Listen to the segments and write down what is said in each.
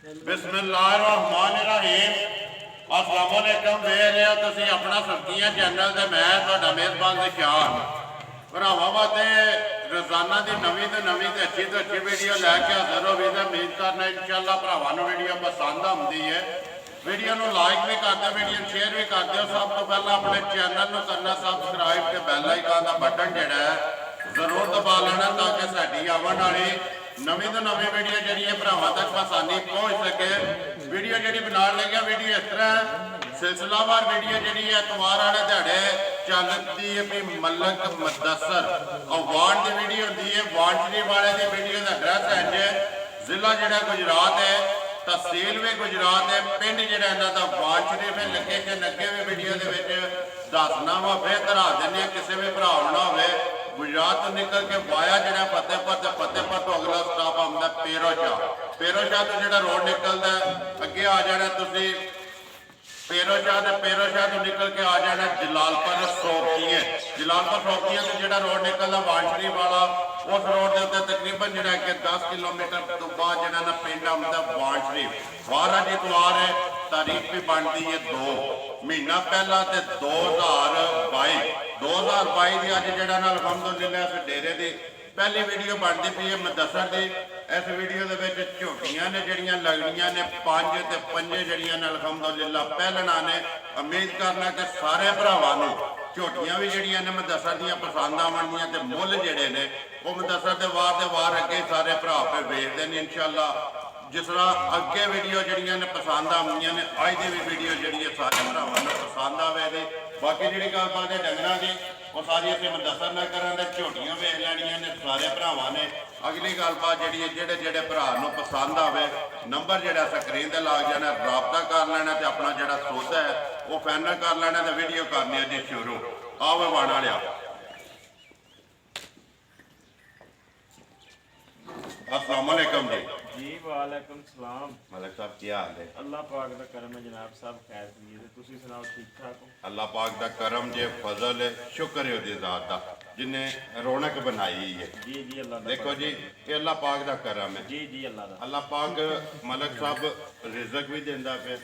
बिस्मिल्लाहिर्रहमानिर्रहीम। अस्सलाम वालेकुम। देख रहे हो तुसीं अपना सब्जियां चैनल ते मैं तुहाडा मेज़बान निशान भरावां वास्ते रोजाना की नवीं तो नवीं ते अच्छी वीडियो लैके हाजिर हो गई। उम्मीद करना इंशाअल्लाह भरावां नूं वीडियो पसंद आउंदी है। वीडियो नूं लाइक भी कर दो, वीडियो शेयर भी कर दो। सब तो पहला अपने चैनल नूं करना सबसक्राइब ते बैल आइकन का बटन जिहड़ा है जरूर दबा लेना ताकि साडी आवन वाली नवीं तो नवीं वीडियो जी भरावां तक आसानी पहुँच सके। वीडियो जी बना लगे वीडियो इस तरह सिलसिलावार वीडियो जी एतवार वाले दिहाड़े चलती है भी मलक मुदस्सर अवार्ड की वीडियो होती है। वांछरी वाले की वीडियो का एड्रैस है जे जिला जोड़ा गुजरात है, तहसील भी गुजरात है, पिंड जो इन्हों का वांछरी में लगे कि लगे भी वीडियो के दसना वा फिर करा दें। किसी भी भरा होना हो गुजरात तो निकल के वाया जो फतेहपुर तो फतेहपुर तो अगला स्टाप आता पेरो शाह तो जो रोड निकलता अगे आ जाना तुम पेरो शाह तो निकल के आ जाना जलालपुर सौखियां तो जो रोड निकलता वांछरी वाला उस रोड के उत्ते तकरीबन जो 10 किलोमीटर तो बाद जो पिंड आता वांछरी। बार अज इतवार है, तारीख भी बनती है 2 महीना पहला तो 2022 की अज जो अलहमदुलिल्लाह इस डेरे की पहली वीडियो बनती पई है मुदस्सर की। इस वीडियो के झोटियां ने जड़ियाँ लगनियां ने 5 ते 5 जड़ियां ने अलहमदुलिल्लाह पहलना ने। उम्मीद करना कि सारे भरावां झोटियां भी जड़ियां ने मुदस्सर दियां पसंद आवणगियां ते मुੱਲ ਜਿਹੜੇ ने वो मुदस्सर के वार अगे सारे भरा पे वेचते हैं इंशाअल्लाह। जिस तरह अगे वीडियो जड़ियां ने पसंद आउंदियां ने अज की भी वीडियो जी सारे भरावां नूं पसंद आवेगी। बाकी जी गलबात है डंगरां की वो सारी असीं मुदस्सर ना करांगे, झोटियां वेच लैणियां ने सारे भरावां ने। अगली गलबात जी जेडे भरा नूं पसंद आवे नंबर जो स्क्रीन पर लग जाना, रबता कर लेना तो अपना जो सौदा है वो फाइनल कर लेना तो वीडियो करनी है जी शुरू। आओ वाणा लिया। अस्सलाम वालेकुम जी। जी वालेकुम सलाम। मलिक साहब क्या हाल है? अल्लाह पाक दा करम है जनाब, सब खैर खैरियत है। तुसी सुनाओ ठीक ठाक हो? अल्लाह पाक दा करम जे फजल है, शुक्र है उहदी ज़ात दा जिन्हें रौनक बनाई है। जी जी अल्लाह दा देखो जी ये अल्लाह पाक दा करम है। जी जी अल्लाह दा अल्लाह पाक मलिक साहब रिजक भी देंदा पे,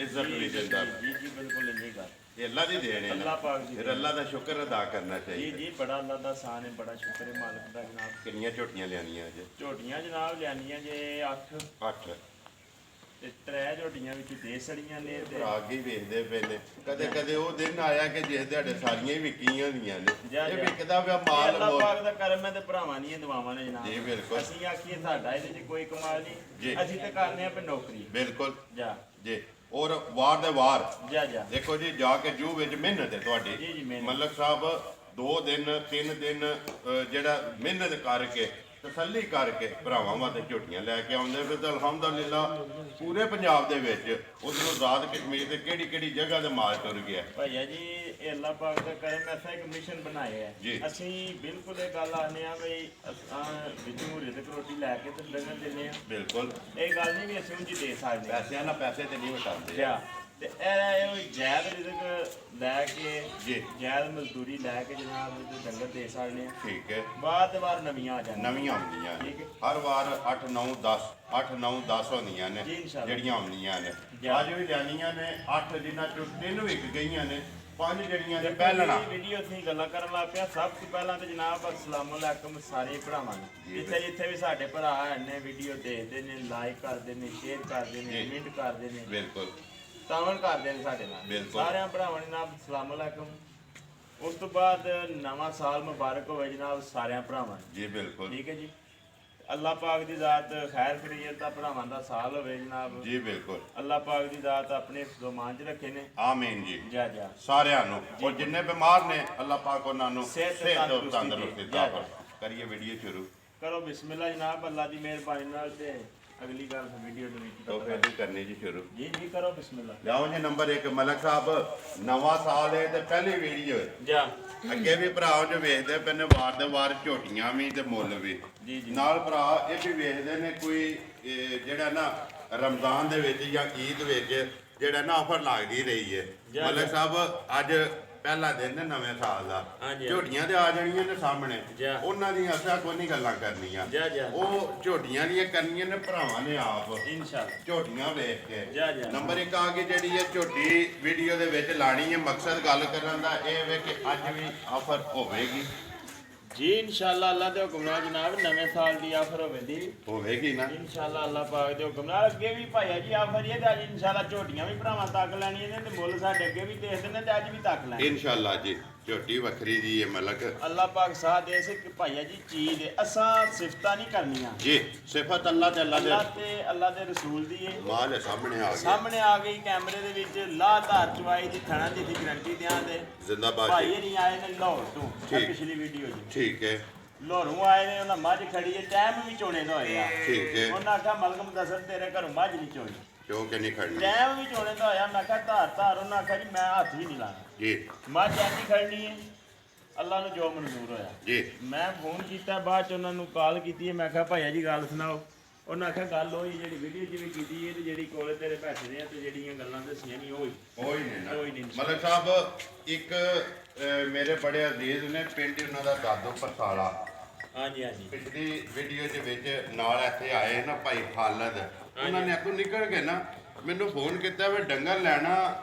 इज्जत भी देंदा पे। जी जी बिल्कुल इंजी गल ये अल्लाह दी देन है ना। अल्लाह पाक दी फिर अल्लाह दा शुक्र अदा करना जी चाहिए। जी बड़ा अल्लाह दा एहसान है, बड़ा शुक्र है मालिक दा जनाब। कितनियां झोटियां लियानियां अज? झोटियां जनाब लियानियां जे 8 8 ते 3 झोटियां विच देसड़ियां ने ते रागी वेखदे पे ने। कदे कदे वो दिन आया कि जिस दिहाड़े सारियां ही विकियां होंदियां ने। ये विकदा पिया माल अल्लाह पाक दा करम है ते भरावां दी दुआवां ने जनाब। जी बिल्कुल। ਅਸੀਂ ਆਖੀਏ ਸਾਡਾ ਇਹਦੇ 'ਚ ਕੋਈ ਕਮਾਲ ਜੀ। ਨਹੀਂ, ਅਸੀਂ ਤੇ ਕਰਨੇ ਆ पे नौकरी बिल्कुल जा जी। और वार दे वार जा जा देखो जी जाके जू विच मेहनत है तुहाडी। जी जी मेहनत। मलिक साहब 2 दिन 3 दिन जेड़ा मेहनत करके तसल्ली करके भरावां वास्ते झोटियां लैके आउंदे। फिर तो अलहमदुलिल्लाह पूरे पंजाब दे विच उधरों आजाद कश्मीर ते किहड़ी जगह ते माल तुर गया। भैया जी ये अल्लाह पाक दा करम ऐसा एक मिशन बनाया जी। है। ਅਸੀਂ ਬਿਲਕੁਲ ਇਹ ਗੱਲ ਆਨੇ ਆ ਵੀ ਅਸਾਂ ਵਿੱਚੋਂ ਰਿਜ਼ਕ ਰੋਟੀ ਲੈ ਕੇ ਤੇ ਡੰਗਰ ਦਿੰਦੇ ਆ। बिल्कुल ਇਹ ਗੱਲ ਨਹੀਂ ਵੀ ਅਸੀਂ ਉਂਝ ਦੇ ਸਕਦੇ ਆ। पैसे ना पैसे ते नहीं वटांदे। ਜਾ ਤੇ ਇਹ ਜਾਇਜ਼ ਰਿਜ਼ਕ ਲੈ ਕੇ जी ਜਾਇਜ਼ ਮਜ਼ਦੂਰੀ ਲੈ ਕੇ ਜਨਾਬ ਤੇ ਡੰਗਰ ਦੇ ਸਕਦੇ ਆ। ठीक है। ਬਾਅਦ ਵਾਰ ਨਵੀਆਂ ਆ ਜਾਂਦੀਆਂ नवीं आउंदियां ठीक है। हर वार 8 9 10 होंदियां ने जी इंशाअल्लाह। जड़ियां आउंदियां ने। जी। अज भी लियानियां ने 8 जिन्हां चों 3 विक गईयां ने, 5 जड़ियां ने पहलना। ਵੀਡੀਓ ਅਸੀਂ ਗੱਲਾਂ ਕਰਨ ਲੱਗ ਪਿਆ। ਸਭ ਤੋਂ ਪਹਿਲਾਂ ਤੇ ਜਨਾਬ ਅਸਲਾਮ ਅਲੈਕੁਮ ਸਾਰੇ ਭਰਾਵਾਂ ਨੂੰ। ਜੀ। ਜਿੱਥੇ ਜਿੱਥੇ ਵੀ ਸਾਡੇ ਭਰਾ ਨੇ ਵੀਡੀਓ ਦੇਖਦੇ ਨੇ, ਲਾਈਕ ਕਰਦੇ ਨੇ, ਸ਼ੇਅਰ ਕਰਦੇ ਨੇ, ਜੀ। ਕਮੈਂਟ ਕਰਦੇ ਨੇ, बिल्कुल ਤਾਵਨ ਕਰਦੇ ਨੇ ਸਾਡੇ ਨਾਲ। ਬਿਲਕੁਲ। ਸਾਰਿਆਂ ਭਰਾਵਾਂ ਨੂੰ ਜਨਾਬ ਅਸਲਾਮ ਅਲੈਕੁਮ। ਉਸ ਤੋਂ ਬਾਅਦ ਨਵਾਂ ਸਾਲ ਮੁਬਾਰਕ ਹੋਵੇ ਜਨਾਬ ਸਾਰਿਆਂ ਭਰਾਵਾਂ ਨੂੰ। जी बिल्कुल ਠੀਕ ਹੈ ਜੀ। ਅੱਲਾਹ ਪਾਕ ਦੀ ਜ਼ਾਤ ਖੈਰ ਖਰੀਅਤ ਦਾ ਭਰਾਵਾਂ ਦਾ ਸਾਲ ਹੋਵੇ ਜਨਾਬ। जी बिल्कुल ਅੱਲਾਹ ਪਾਕ ਦੀ ਜ਼ਾਤ ਆਪਣੇ ਹਿਫਜ਼ੋ-मान 'ਚ ਰੱਖੇ ਨੇ। आमीन जी। ਜਾ ਜਾ सारियां नूं और जिन्ने बीमार ने अल्लाह पाक उन्हां नूं सेहत ते सेहत और तंदुरुस्ती तंदुरुस्ती दे। अता फरमाए। करिए वीडियो शुरू। ਕਰੋ ਬਿਸਮਿਲ੍ਲਾ ਜਨਾਬ ਅੱਲਾਹ ਦੀ ਮਿਹਰਬਾਨੀ ਨਾਲ ਤੇ ਅਗਲੀ ਗੱਲ ਵੀਡੀਓ ਦੇ ਵਿੱਚ तो फिर भी करनी जी शुरू। ਜੀ ਜੀ ਕਰੋ ਬਿਸਮਿਲ੍ਲਾ। ਲਿਆਓ ਜੀ ਨੰਬਰ 1 ਮਲਿਕ ਸਾਹਿਬ ਨਵਾਂ ਸਾਲ ਹੈ ਤੇ ਪਹਿਲੀ ਵੀਡੀਓ ਹੈ। ਜਾ ਅੱਗੇ ਵੀ ਭਰਾ ਜੋ ਵੇਖਦੇ ਪਏ ਨੇ ਵਾਰ ਦੇ ਵਾਰ ਝੋਟੀਆਂ ਵੀ ਤੇ ਮੁੱਲ ਵੀ ਜੀ ਜੀ ਨਾਲ ਭਰਾ ਇਹ ਵੀ ਵੇਖਦੇ ਨੇ ਕੋਈ ਜਿਹੜਾ ਨਾ ਰਮਜ਼ਾਨ ਦੇ ਵਿੱਚ ਜਾਂ ਈਦ ਵਿੱਚ ਜਿਹੜਾ ਨਾ ਆਫਰ ਲੱਗਦੀ ਰਹੀ ਹੈ। ਜੀ। ਮਲਿਕ ਸਾਹਿਬ ਅੱਜ ਪਹਿਲਾ ਦਿਨ ਹੈ ਨਵੇਂ ਸਾਲ ਦਾ ਹਾਂਜੀ। ਝੋਟੀਆਂ ਤੇ ਆ ਜਾਣੀਆਂ ਨੇ ਸਾਹਮਣੇ ਜਾ। ਉਹਨਾਂ ਦੀਆਂ ਅਸਾਂ ਕੋਈ ਨਹੀਂ ਗੱਲਾਂ ਕਰਨੀਆਂ ਜਾ ਜਾ ਉਹ ਝੋਟੀਆਂ ਦੀਆਂ ਕਰਨੀਆਂ ਨੇ ਭਰਾਵਾਂ ਨੇ ਆਪ ਇਨਸ਼ਾਅੱਲਾ ਝੋਟੀਆਂ ਵੇਖ ਕੇ ਜਾ ਜਾ ਨੰਬਰ 1 ਆ ਕੇ ਜਿਹੜੀ ਹੈ ਝੋਟੀ ਵੀਡੀਓ ਦੇ ਵਿੱਚ ਲਾਣੀ ਹੈ ਮਕਸਦ ਗੱਲ ਕਰਨ ਦਾ ਇਹ ਵੇ ਕਿ ਅੱਜ ਵੀ ਆਫਰ ਹੋਵੇਗੀ ਜੀ ਇਨਸ਼ਾਅੱਲਾ ਅੱਲਾ ਦੇ ਹੁਕਮ ਨਾਲ ਜਨਾਬ ਨਵੇਂ ਸਾਲ ਦੀ ਆਫਰ ਹੋਵੇਗੀ ਹੋਵੇਗੀ ਨਾ ਇਨਸ਼ਾਅੱਲਾ ਅੱਲਾ ਪਾਕ ਦੇ ਹੁਕਮ ਨਾਲ ਅੱਗੇ ਵੀ ਭਾਈਆ ਜੀ ਆਫਰ ਇਹ ਤੇ ਅੱਜ ਇਨਸ਼ਾਅੱਲਾ ਝੋਟੀਆਂ ਵੀ ਭਰਾਵਾਂ ਤੱਕ ਲੈਣੀਆਂ ਨੇ ਤੇ ਮੁੱਲ ਸਾਡੇ ਅੱਗੇ ਵੀ ਦੇਖਦੇ ਨੇ ਤੇ ਅੱਜ ਵੀ ਤੱਕ ਲੈਣੇ ਇਨਸ਼ਾਅੱਲਾ ਜੀ ਝੋਟੀ ਵੱਖਰੀ ਜੀ ਹੈ ਮਲਕ ਅੱਲਾ ਪਾਕ ਸਾਹ ਦੇ ਸੇ ਕਿ ਭਾਈਆ ਜੀ ਚੀਜ਼ ਦੇ ਅਸਾਂ ਸਿਫਤਾਂ ਨਹੀਂ ਕਰਨੀਆਂ ਜੀ ਸਿਫਤ ਅੱਲਾ ਤੇ ਅੱਲਾ ਅੱਲਾ ਦੇ ਤੇ ਅੱਲਾ ਦੇ ਰਸੂਲ ਦੀ ਹੈ ਮਾਲ ਸਾਹਮਣੇ ਆ ਗਿਆ ਸਾਹਮਣੇ ਆ ਗਈ ਕੈਮਰੇ ਦੇ ਵਿੱਚ ਲਾਧਾਰ ਚਵਾਈ ਦੀ ਥਣਾ ਦੀ ਗਰੰਟੀ ਦਿਆਂ ਦੇ ਜ਼ਿੰਦਾਬਾਦ ਭਾਈ ਜੀ ਇਹ ਨਹੀਂ ਆਏ ਨੇ ਲਾਹੌਰ ਤੋਂ ਠੀਕ। ਪਿਛਲੀ ਵੀਡੀਓ ਜੀ ਠੀਕ ਹੈ ਲਾਹੌਰੋਂ ਆਏ ਨੇ ਉਹਨਾਂ ਮੱਝ ਖੜੀ ਹੈ ਟਾਈਮ ਵੀ ਚੋਣੇ ਦਾ ਹੋਇਆ ਠੀਕ ਹੈ ਉਹਨਾਂ ਆਖਿਆ ਮਲਕਮ ਦਸਰ ਤੇਰੇ ਘਰੋਂ ਮੱਝ ਨਹੀਂ ਚੋਣੀ ਕਿਉਂ ਕਿ ਨਹੀਂ ਖੜਨੀ ਟਾਈਮ ਵੀ ਚੋਣੇ ਦਾ ਹੋਇਆ ਮੈਂ ਕਿਹਾ ਧਾਰ ਉਹਨਾਂ ਆਖਿਆ ਜੀ ਮੈਂ ਹੱਥ ਵੀ ਨਹੀਂ ਲਾਣਾ ਜੀ ਮੱਝ ਐਂਦੀ ਖੜਨੀ ਹੈ ਅੱਲਾ ਨੂੰ ਜੋ ਮਨਜ਼ੂਰ ਹੋਇਆ ਜੀ ਮੈਂ ਫੋਨ ਕੀਤਾ ਬਾਅਦ ਚ ਉਹਨਾਂ ਨੂੰ ਕਾਲ ਕੀਤੀ ਹੈ ਮੈਂ ਕਿਹਾ ਭਾਈਆ ਜੀ ਗੱਲ ਸੁਣਾਓ ਉਹਨਾਂ ਆਖਿਆ ਗੱਲ ਹੋਈ ਜਿਹੜੀ ਵੀਡੀਓ ਜਿਵੇਂ ਕੀਤੀ ਹੈ ਤੇ ਜਿਹੜੀ ਕੋਲੇ ਤੇਰੇ ਪੈਸੇ ਦੇ ਆ ਤੇ ਜਿਹੜੀਆਂ ਗੱਲਾਂ ਦੱਸੀਆਂ ਨਹੀਂ ਹੋਈ ਕੋਈ ਨਹੀਂ ਨਾ ਕੋਈ ਨਹੀਂ। ਮਲਕ ਸਾਹਿਬ ਇੱਕ ਮੇਰੇ ਬੜੇ ਅਜ਼ੀਜ਼ ਨੇ ਪਿੰਡ ਉਹਨਾਂ ਦਾ ਦਾਦੋ ਪਰਸਾਲਾ ਹਾਂਜੀ ਹਾਂਜੀ ਪਿਛਲੀ ਵੀਡੀਓ ਦੇ ਵਿੱਚ ਨਾਲ ਇੱਥੇ ਆਏ ਨਾ ਭਾਈ ਖਾਲਦ ਉਹਨਾਂ ਨੇ ਅੱਗੋਂ ਨਿਕਲ ਕੇ ਨਾ ਮੈਨੂੰ ਫੋਨ ਕੀਤਾ ਵੀ ਡੰਗਰ ਲੈਣਾ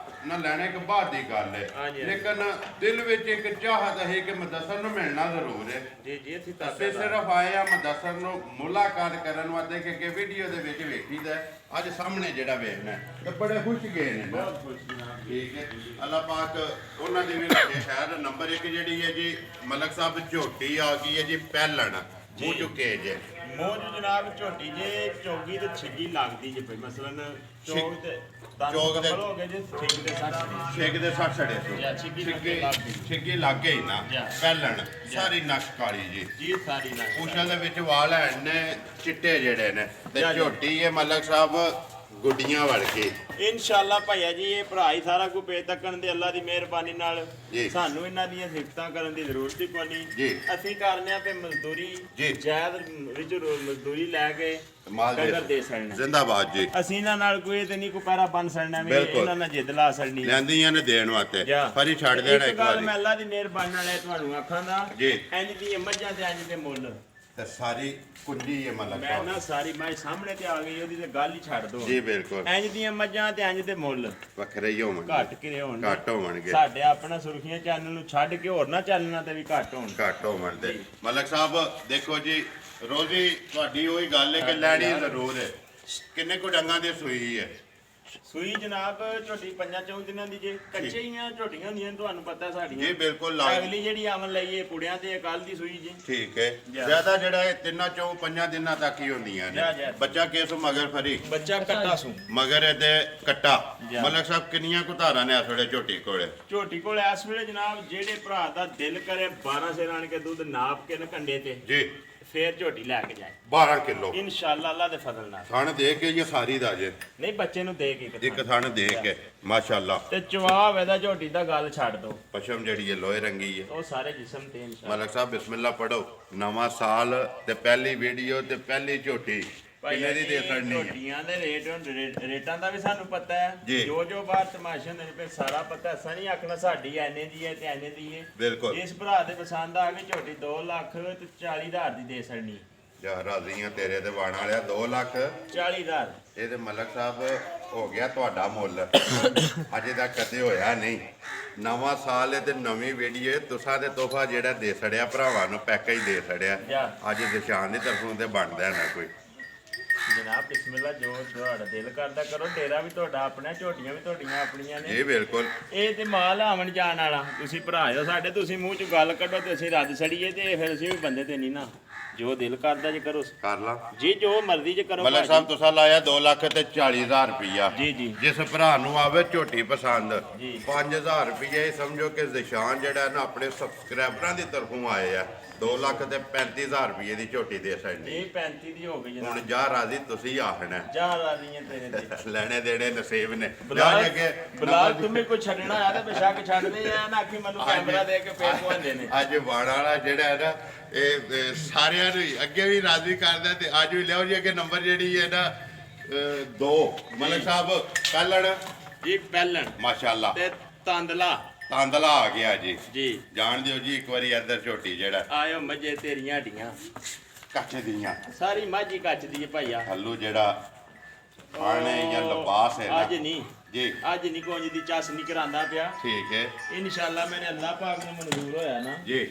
ਨਾ ਲੈਣਾ ਇੱਕ ਬਾਤ ਦੀ ਗੱਲ ਹੈ ਹਾਂਜੀ। ਲੇਕਿਨ ਦਿਲ ਵਿੱਚ ਇੱਕ ਚਾਹਤ ਹੈ ਕਿ ਮੁਦੱਸਰ ਨੂੰ ਮਿਲਣਾ ਜ਼ਰੂਰ ਹੈ ਜੀ ਜੀ ਅਸੀਂ ਤੇ ਸਿਰਫ ਆਏ ਆ ਮੁਦੱਸਰ ਨੂੰ ਮੁਲਾਕਾਤ ਕਰਨ ਵਾਸਤੇ ਕਿ ਵੀਡੀਓ ਦੇ ਵਿੱਚ ਵੇਖੀਦਾ ਅੱਜ ਸਾਹਮਣੇ ਜਿਹੜਾ ਵੇਖਣਾ ਤੇ ਬੜੇ ਖੁਸ਼ ਗਏ ਨੇ ਨਾ ਬਹੁਤ ਖੁਸ਼ ਜਨਾਬ ਠੀਕ ਹੈ ਅੱਲਾ ਪਾਕ ਉਹਨਾਂ ਦੇ ਵੀ ਰੱਖੇ ਖੈਰ ਨੰਬਰ 1 ਜਿਹੜੀ ਹੈ ਜੀ ਮਲਕ ਸਾਹਿਬ ਝੋਟੀ ਆ ਗਈ ਹੈ ਜੀ ਪਹਿਲਣ ਮੂੰਹ ਚੁੱਕੇ ਜੇ ਮੋਜ ਜਨਾਬ ਝੋਟੀ ਜੇ ਚੌਗੀ ਤੇ ਛਿੱਗੀ ਲੱਗਦੀ ਜੇ ਭਈ ਮਸਲਨ ਚੌਗ ਤੇ ਚੌਗ ਦੇ- ਹੋ ਗਏ ਜੇ ਛਿੱਗ ਦੇ ਸਾਥ ਛਿੱਗ ਦੇ 60 ਛੜੇ ਜਾਂ ਤੋਂ ਛਿੱਗੀ ਲੱਗੇ ਲੱਗ ਗਈ। ਛਿੱਗੀ ਲੱਗ ਗਈ ਨਾ ਜਾਂ। ਪਹਿਲਣ ਸਾਰੀ ਨਕਸ਼ ਕਾਲੀ ਜੀ ਜੀ ਸਾਰੀ ਨਾ ਉਸ਼ਾਂ ਦੇ ਵਿੱਚ ਵਾਲ ਹਨ ਨੇ ਚਿੱਟੇ ਜਿਹੜੇ ਨੇ ਤੇ ਜਾਂ। ਝੋਟੀ ਇਹ ਮਲਕ ਸਾਹਿਬ ਗੁੱਡੀਆਂ ਵੜ ਕੇ ਇਨਸ਼ਾਅੱਲਾ ਭਾਈਆ ਜੀ ਇਹ ਭਰਾ ਹੀ ਸਾਰਾ ਕੁਝ ਪੇ ਤੱਕਣ ਦੇ ਅੱਲਾ ਦੀ ਮਿਹਰਬਾਨੀ ਨਾਲ ਜੀ। ਸਾਨੂੰ ਇਹਨਾਂ ਦੀਆਂ ਸਿਫਤਾਂ ਕਰਨ ਦੀ ਜ਼ਰੂਰਤ ਹੀ ਕੋਈ ਜੀ। ਨਹੀਂ ਅਸੀਂ ਕਰਨੇ ਆ ਤੇ ਮਜ਼ਦੂਰੀ ਜੀ। ਜਾਇਦ ਵਿੱਚ ਮਜ਼ਦੂਰੀ ਲੈ ਕੇ ਮਾਲ ਡੰਗਰ ਦੇ ਸਕਣਾ ਜ਼ਿੰਦਾਬਾਦ ਜੀ ਅਸੀਂ ਇਹਨਾਂ ਨਾਲ ਕੋਈ ਤੇ ਨਹੀਂ ਕੋ ਪੈਰਾ ਬਣ ਸਕਣਾ ਵੀ ਬਿਲਕੁਲ। ਇਹਨਾਂ ਨਾਲ ਜਿੱਦ ਲਾ ਸਕਣੀ ਲੈਂਦੀਆਂ ਨੇ ਦੇਣ ਵਾਸਤੇ ਜਾ। ਪਰ ਹੀ ਛੱਡ ਦੇਣਾ ਇੱਕ ਗੱਲ ਵਾਰੀ ਮੈਂ ਅੱਲਾ ਦੀ ਮਿਹਰਬਾਨੀ ਨਾਲ ਇਹ ਤੁਹਾਨੂੰ ਆਖਾਂ ਦਾ ਜੀ। ਇੰਜ ਦੀ ਮੱਝਾਂ ਤੇ ਇੰਜ ਦੇ ਮੁੱਲ ਤੇ ਸਾਰੀ ਕੁੰਜੀ ਹੈ ਮਲਕ ਮੈਂ ਸਾਹਿਬ ਨਾ ਸਾਰੀ ਮੈਂ ਸਾਹਮਣੇ ਤੇ ਆ ਗਈ ਉਹਦੀ ਤੇ ਗੱਲ ਹੀ ਛੱਡ ਦੋ ਜੀ ਬਿਲਕੁਲ ਇੰਜ ਦੀਆਂ ਮੱਝਾਂ ਤੇ ਇੰਜ ਦੇ ਮੁੱਲ ਵੱਖਰੇ ਹੀ ਹੋਣਗੇ ਘੱਟ ਕਿਰੇ ਹੋਣ ਘੱਟ ਹੋਣਗੇ ਸਾਡੇ ਆਪਣਾ ਸੁਰਖੀਆਂ ਚੈਨਲ ਨੂੰ ਛੱਡ ਕੇ ਹੋਰ ਨਾ ਚੱਲਣਾ ਤੇ ਵੀ ਘੱਟ ਹੋਣ ਘੱਟ ਹੋਣ ਦੇ ਮਲਕ ਸਾਹਿਬ ਦੇਖੋ ਜੀ ਰੋਜ਼ੀ ਤੁਹਾਡੀ ਉਹੀ ਗੱਲ ਹੈ ਕਿ ਲੈਣੀ ਜ਼ਰੂਰ ਹੈ ਕਿੰਨੇ ਕੁ ਡੰਗਾਂ ਦੀ ਸੂਈ ਹੈ ਸੂਈ ਜਨਾਬ ਝੋਟੀ ਪੰਜਾਂ ਚੌਂ ਦਿਨਾਂ ਦੀ ਜੇ ਕੱਚੇ ਹੀ ਆ ਝੋਟੀਆਂ ਹੁੰਦੀਆਂ ਤੁਹਾਨੂੰ ਪਤਾ ਜੀ ਸਾਡੀਆਂ ਬਿਲਕੁਲ ਲਾਗ ਅਗਲੀ ਜਿਹੜੀ ਆਵਨ ਲਈਏ ਕੁੜਿਆਂ ਤੇ ਕੱਲ ਦੀ ਸੂਈ ਜੀ ਠੀਕ ਹੈ ਜਾ। ਜ਼ਿਆਦਾ ਜਿਹੜਾ ਇਹ ਤਿੰਨਾਂ ਚੋਂ ਪੰਜਾਂ ਦਿਨਾਂ ਤੱਕ ਹੀ ਹੁੰਦੀਆਂ ਨੇ ਜਾ, ਜਾ। ਬੱਚਾ ਕਿਸ ਮਗਰ ਫਰੀ ਬੱਚਾ ਕੱਟਾ ਸੂ ਮਗਰ ਇਹਦੇ ਕੱਟਾ ਜਾ। ਮਲਕ ਸਾਹਿਬ ਕਿੰਨੀਆਂ ਕੁ ਧਾਰਾਂ ਨੇ ਥੋੜੇ ਝੋਟੀ ਕੋਲੇ ਝੋਟੀ ਕੋਲ ਇਸ ਵੇਲੇ ਜਨਾਬ ਜਿਹੜੇ ਭਰਾ ਦਾ ਦਿਲ ਕਰੇ 12 ਸਿਰ ਆਣ ਕੇ ਦੁੱਧ ਨਾਪ ਕੇ ਨਾ ਕੰਡੇ ਤੇ ਜੀ ਫੇਰ ਝੋਟੀ ਲੈ ਕੇ ਜਾਏ 12 ਕਿਲੋ ਇਨਸ਼ਾਅੱਲਾ ਅੱਲਾ ਦੇ ਫਜ਼ਲ ਨਾਲ ਥਣ ਦੇ ਕੇ ਇਹ ਸਾਰੀ ਦਾ ਜੇ ਨਹੀਂ ਬੱਚੇ ਨੂੰ ਦੇ ਕੇ ਇੱਕ ਥਣ ਦੇ ਕੇ ਮਾਸ਼ਾਅੱਲਾ ਤੇ ਜਵਾਬ ਇਹਦਾ ਝੋਟੀ ਦਾ ਗੱਲ ਛੱਡ ਦੋ ਪਸ਼ਮ ਜਿਹੜੀ ਹੈ ਲੋਹੇ ਰੰਗੀ ਹੈ ਉਹ ਸਾਰੇ ਜਿਸਮ ਤੇ ਇਨਸ਼ਾਅੱਲਾ ਮਲਕ ਸਾਹਿਬ ਬਿਸਮਿਲ੍ਲਾ ਪੜੋ ਨਵਾਂ ਸਾਲ ਤੇ ਪਹਿਲੀ ਵੀਡੀਓ ਤੇ ਪਹਿਲੀ ਝੋਟੀ ਕਿੰਨੇ ਦੀ ਦੇ ਸਕਣੀ ਹੈ ਝੋਟੀਆਂ ਦੇ ਰੇਟਾਂ ਦਾ ਵੀ ਸਾਨੂੰ ਪਤਾ ਜੀ। ਹੈ ਜੋ ਬਾਹਰ ਤਮਾਸ਼ੇ ਹੁੰਦੇ ਨੇ ਫਿਰ ਸਾਰਾ ਪਤਾ ਅਸਾਂ ਨਹੀਂ ਆਖਣਾ ਸਾਡੀ ਐਨੇ ਦੀ ਹੈ ਤੇ ਐਨੇ ਦੀ ਹੈ ਬਿਲਕੁਲ ਇਸ ਭਰਾ ਦੇ ਪਸੰਦ ਆ ਗਈ ਝੋਟੀ 2 ਲੱਖ ਤੇ 40,000 ਦੀ ਦੇ ਸਕਣੀ ਜਾ ਰਾਜ਼ੀਆਂ ਤੇਰੇ ਤੇ ਵਾਣ ਵਾਲਿਆ 2 ਲੱਖ 40,000 ਇਹ ਤੇ ਮਲਕ ਸਾਹਿਬ ਹੋ ਗਿਆ ਤੁਹਾਡਾ ਮੁੱਲ ਅਜੇ ਤੱਕ ਕਦੇ ਹੋਇਆ ਨਹੀਂ ਨਵਾਂ ਸਾਲ ਹੈ ਤੇ ਨਵੀਂ ਵੀਡੀਓ ਤੁਸਾਂ ਦੇ ਤੋਹਫਾ ਜਿਹੜਾ ਦੇ ਛੜਿਆ ਭਰਾਵਾਂ ਨੂੰ ਪੈਕੇਜ ਦੇ ਛੜਿਆ ਜਾ। ਅੱਜ ਨਿਸ਼ਾਨ ਦੀ ਤਰਫੋਂ ਤੇ ਬਣਦਾ ਨਾ ਕੋਈ ਜਨਾਬ ਬਿਸਮਿਲ੍ਲਾ ਜੋ ਤੁਹਾਡਾ ਦਿਲ ਕਰਦਾ ਕਰੋ ਤੇਰਾ ਵੀ ਤੁਹਾਡਾ ਆਪਣਾ ਝੋਟੀਆਂ ਵੀ ਤੁਹਾਡੀਆਂ ਆਪਣੀਆਂ ਨੇ ਇਹ ਬਿਲਕੁਲ ਇਹ ਤੇ ਮਾਲ ਆਵਣ ਜਾਣ ਵਾਲਾ ਤੁਸੀਂ ਭਰਾ ਹੋ ਸਾਡੇ ਤੁਸੀਂ ਮੂੰਹ ਚ ਗੱਲ ਕੱਢੋ ਤੇ ਅਸੀਂ ਰੱਦ ਛੜੀਏ ਤੇ ਫਿਰ ਅਸੀਂ ਵੀ ਬੰਦੇ ਤੇ ਨਹੀਂ ਨਾ ਜੋ ਦਿਲ ਕਰਦਾ ਜੇ ਕਰੋ ਕਰ ਲਾ ਜੀ ਜੋ ਮਰਜ਼ੀ ਜੇ ਕਰੋ ਮਲਕ ਭਾਜੀ। ਸਾਹਿਬ ਤੁਸਾਂ ਲਾਇਆ 2 ਲੱਖ ਤੇ 40,000 ਰੁਪਈਆ ਜੀ ਜੀ ਜਿਸ ਭਰਾ ਨੂੰ ਆਵੇ ਝੋਟੀ ਪਸੰਦ ਜੀ। 5,000 ਰੁਪਏ ਸਮਝੋ ਕਿ ਨਿਸ਼ਾਨ ਜਿਹੜਾ ਨਾ ਆਪਣੇ ਸਬਸਕ੍ਰਾਈਬਰਾਂ ਦੀ ਤਰਫੋਂ ਆਏ ਆ 2 ਲੱਖ ਤੇ 35,000 ਰੁਪਏ ਦੀ ਝੋਟੀ ਦੇ ਸਕਣੀ ਇਹ 35 ਦੀ ਹੋ ਗਈ ਹੁਣ ਜਨਾਬ ਜਾ ਰਾਜ਼ੀ ਤੁਸੀਂ ਆਖਣਾ ਜਾ ਰਾਜ਼ੀਆਂ ਤੇਰੇ ਤੇ ਲੈਣੇ ਦੇਣੇ ਨਸੀਬ ਨੇ ਬਲਾਲ ਜਾ ਅੱਗੇ ਬਲਾਲ ਤੁਮੇ ਕੋਈ ਛੱਡਣਾ ਆ ਤੇ ਬੇਸ਼ੱਕ ਛੱਡਦੇ ਆ ਨਾ ਆਖੀ ਮੈਨੂੰ ਕੈਮਰਾ ਦੇ ਕੇ ਪੇਸ਼ ਪਵਾਉਂਦੇ ਨੇ ਅੱਜ ਵਾਣ ਵਾਲਾ ਜਿਹੜਾ ਹੈ ਨਾ ਇਹ ਸਾਰਿਆਂ ਨੂੰ ਹੀ ਅੱਗੇ ਵੀ ਰਾਜ਼ੀ ਕਰਦਾ ਤੇ ਅੱਜ ਵੀ ਲਿਆਓ ਜੀ ਅੱਗੇ ਨੰਬਰ ਜਿਹੜੀ ਹੈ ਨਾ 2 ਮਲਕ ਸਾਹਿਬ ਕੱਲੜ ਜੀ ਪਹਿਲਣ ਮਾਸ਼ਾਅੱਲਾ ਤੇ ਤੰਦਲਾ ਤਾਂਦਲਾ ਆ ਗਿਆ ਜੀ ਜੀ ਜਾਣ ਦਿਓ ਜੀ ਇੱਕ ਵਾਰੀ ਇੱਧਰ ਝੋਟੀ ਜਿਹੜਾ ਆਇਓ ਮੱਝੇ ਤੇਰੀਆਂ ਹੱਡੀਆਂ ਕੱਚ ਦੀਆਂ ਸਾਰੀ ਮਾਝੀ ਕੱਚ ਦੀ ਹੈ ਭਾਈਆ ਹੱਲੂ ਜਿਹੜਾ ਖਾਣੇ ਜਾਂ ਲਿਬਾਸ ਹੈ ਅੱਜ ਨਾ ਨਹੀਂ ਜੀ ਅੱਜ ਨਹੀਂ ਕੋਈ ਦੀ ਚਸ ਨਹੀਂ ਕਰਾਂਦਾ ਪਿਆ ਠੀਕ ਹੈ ਇਨਸ਼ਾਅੱਲਾ ਮੇਰੇ ਅੱਲਾਹ ਪਾਕ ਨੂੰ ਮਨਜ਼ੂਰ ਹੋਇਆ ਨਾ ਜੀ